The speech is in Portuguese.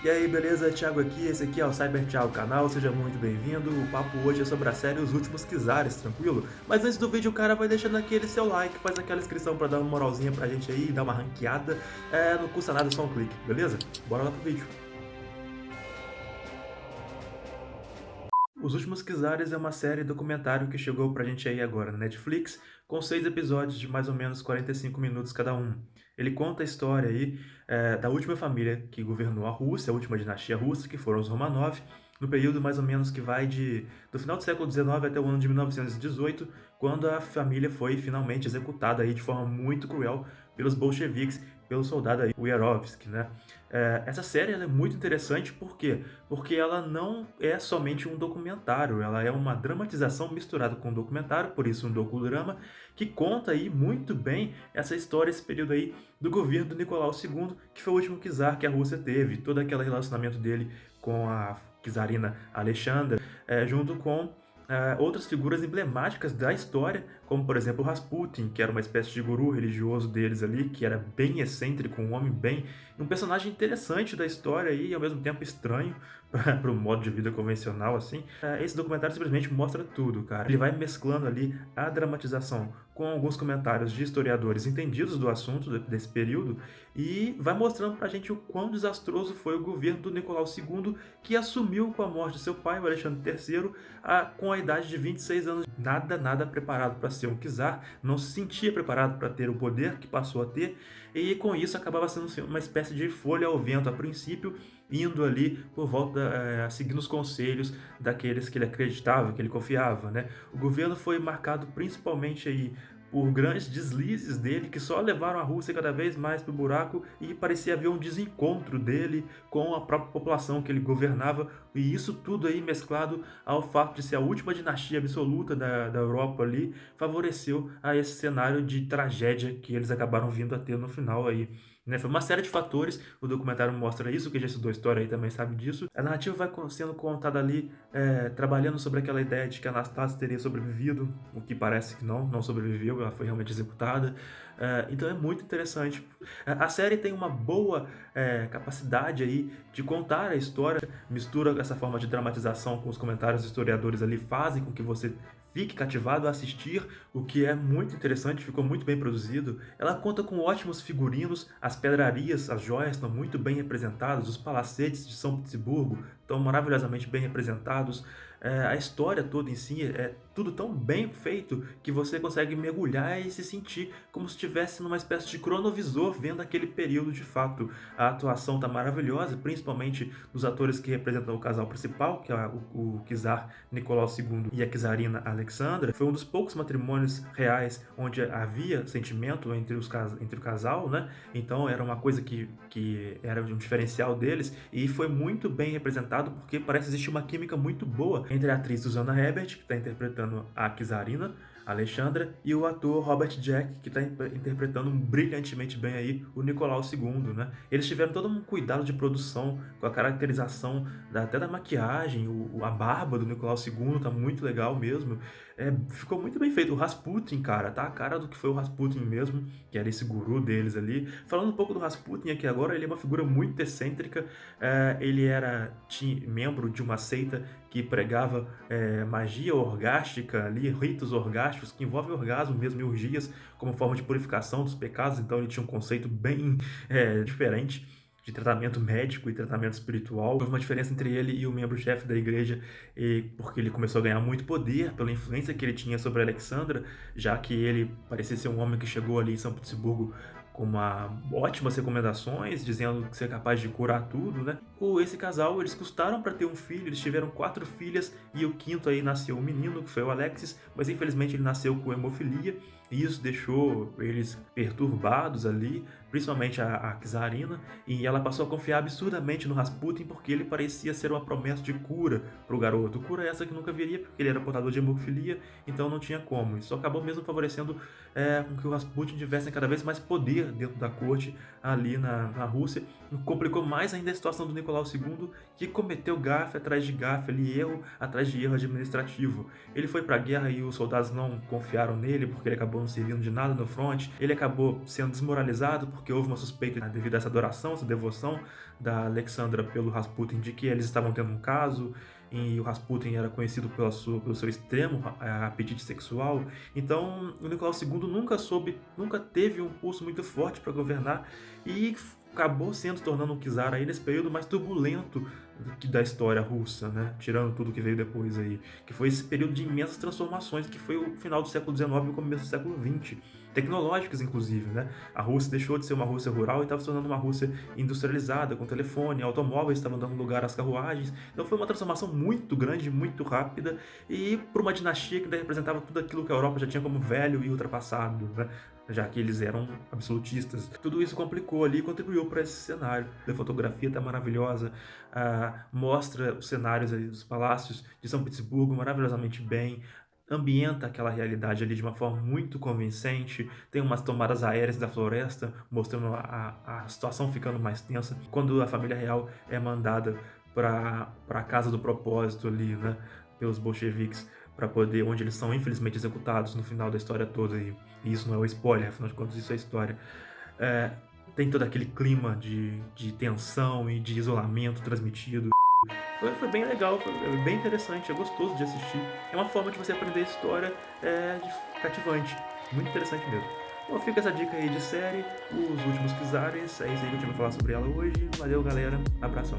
E aí, beleza? Thiago aqui, esse aqui é o Cyber Thiago canal, seja muito bem-vindo. O papo hoje é sobre a série Os Últimos Kizares, tranquilo? Mas antes do vídeo, o cara vai deixando aquele seu like, faz aquela inscrição pra dar uma moralzinha pra gente aí, dar uma ranqueada. Não custa nada, só um clique, beleza? Bora lá pro vídeo. Os Últimos Kizares é uma série documentário que chegou pra gente aí agora na Netflix, com 6 episódios de mais ou menos 45 minutos cada um. Ele conta a história aí da última família que governou a Rússia, a última dinastia russa, que foram os Romanov, no período mais ou menos que vai do final do século XIX até o ano de 1918, quando a família foi finalmente executada aí de forma muito cruel pelos bolcheviques, pelo soldado aí, o Yarovsky, né? Essa série ela é muito interessante, por quê? Porque ela não é somente um documentário, ela é uma dramatização misturada com um documentário, por isso um docudrama, que conta aí muito bem essa história, esse período aí do governo do Nicolau II, que foi o último czar que a Rússia teve, todo aquele relacionamento dele com a czarina Alexandra, junto com outras figuras emblemáticas da história, como por exemplo Rasputin, que era uma espécie de guru religioso deles ali, que era bem excêntrico, um personagem interessante da história e ao mesmo tempo estranho para o modo de vida convencional assim. Esse documentário simplesmente mostra tudo, cara. Ele vai mesclando ali a dramatização com alguns comentários de historiadores entendidos do assunto desse período e vai mostrando pra gente o quão desastroso foi o governo do Nicolau II, que assumiu com a morte de seu pai, o Alexandre III, com a idade de 26 anos. Nada preparado para ser um czar, não se sentia preparado para ter o poder que passou a ter, e com isso acabava sendo uma espécie de folha ao vento a princípio, indo ali por volta, seguindo os conselhos daqueles que ele acreditava, que ele confiava, né? O governo foi marcado principalmente aí por grandes deslizes dele que só levaram a Rússia cada vez mais para o buraco, e parecia haver um desencontro dele com a própria população que ele governava, e isso tudo aí mesclado ao fato de ser a última dinastia absoluta da Europa ali, favoreceu a esse cenário de tragédia que eles acabaram vindo a ter no final aí. Né? Foi uma série de fatores, o documentário mostra isso, quem já estudou história aí também sabe disso. A narrativa vai sendo contada ali, trabalhando sobre aquela ideia de que Anastasia teria sobrevivido, o que parece que não sobreviveu, ela foi realmente executada. Então é muito interessante. A série tem uma boa capacidade aí de contar a história, mistura essa forma de dramatização com os comentários dos historiadores ali, fazem com que você fique cativado a assistir, o que é muito interessante, ficou muito bem produzido. Ela conta com ótimos figurinos, as pedrarias, as joias estão muito bem representadas, os palacetes de São Petersburgo estão maravilhosamente bem representados. A história toda em si é tudo tão bem feito que você consegue mergulhar e se sentir como se estivesse numa espécie de cronovisor vendo aquele período de fato. A atuação está maravilhosa, principalmente dos atores que representam o casal principal, que é o czar Nicolau II e a czarina Alexandra. Foi um dos poucos matrimônios reais onde havia sentimento entre o casal, né? Então era uma coisa que era um diferencial deles, e foi muito bem representado porque parece existir uma química muito boa entre a atriz Susana Herbert, que está interpretando a czarina Alexandra, e o ator Robert Jack, que está interpretando brilhantemente bem aí o Nicolau II, né? Eles tiveram todo um cuidado de produção com a caracterização até da maquiagem, a barba do Nicolau II tá muito legal mesmo. Ficou muito bem feito. O Rasputin, cara, tá a cara do que foi o Rasputin mesmo, que era esse guru deles ali. Falando um pouco do Rasputin aqui agora, ele é uma figura muito excêntrica. Ele era membro de uma seita que pregava magia orgástica ali, ritos orgásticos que envolvem orgasmo mesmo e orgias como forma de purificação dos pecados. Então ele tinha um conceito bem diferente de tratamento médico e tratamento espiritual. Houve uma diferença entre ele e o membro-chefe da igreja, porque ele começou a ganhar muito poder pela influência que ele tinha sobre Alexandra, já que ele parecia ser um homem que chegou ali em São Petersburgo com ótimas recomendações, dizendo que ser capaz de curar tudo, né? Esse casal, eles custaram para ter um filho, eles tiveram 4 filhas, e o quinto aí nasceu um menino, que foi o Alexis, mas infelizmente ele nasceu com hemofilia, e isso deixou eles perturbados ali, principalmente a czarina, e ela passou a confiar absurdamente no Rasputin, porque ele parecia ser uma promessa de cura para o garoto. Cura essa que nunca viria, porque ele era portador de hemofilia, então não tinha como. Isso acabou mesmo favorecendo com que o Rasputin tivesse cada vez mais poder dentro da corte ali na Rússia. Complicou mais ainda a situação do Nicolau II, que cometeu gafe atrás de gafe, ali, erro atrás de erro administrativo. Ele foi para a guerra e os soldados não confiaram nele, porque ele acabou não servindo de nada no front. Ele acabou sendo desmoralizado porque houve uma suspeita devido a essa adoração, essa devoção da Alexandra pelo Rasputin de que eles estavam tendo um caso, e o Rasputin era conhecido pelo seu extremo apetite sexual. Então o Nicolau II nunca teve um pulso muito forte para governar e acabou se tornando um czar aí nesse período mais turbulento da história russa, né? Tirando tudo que veio depois aí, que foi esse período de imensas transformações, que foi o final do século XIX e o começo do século XX, tecnológicas inclusive, né? A Rússia deixou de ser uma Rússia rural e estava se tornando uma Rússia industrializada, com telefone, automóveis estavam dando lugar às carruagens. Então foi uma transformação muito grande, muito rápida, e por uma dinastia que representava tudo aquilo que a Europa já tinha como velho e ultrapassado, né? Já que eles eram absolutistas. Tudo isso complicou ali e contribuiu para esse cenário. A fotografia está maravilhosa, mostra os cenários ali dos palácios de São Petersburgo maravilhosamente bem, ambienta aquela realidade ali de uma forma muito convincente, tem umas tomadas aéreas da floresta, mostrando a situação ficando mais tensa, quando a família real é mandada para a casa do propósito ali, né, pelos bolcheviques, para poder, onde eles são infelizmente executados no final da história toda, e isso não é o spoiler, afinal de contas isso é história. Tem todo aquele clima de tensão e de isolamento transmitido. Foi bem legal, foi bem interessante, é gostoso de assistir. É uma forma de você aprender história cativante, muito interessante mesmo. Bom, fica essa dica aí de série, Os Últimos Czares, é isso aí que eu tinha pra falar sobre ela hoje. Valeu, galera, abração.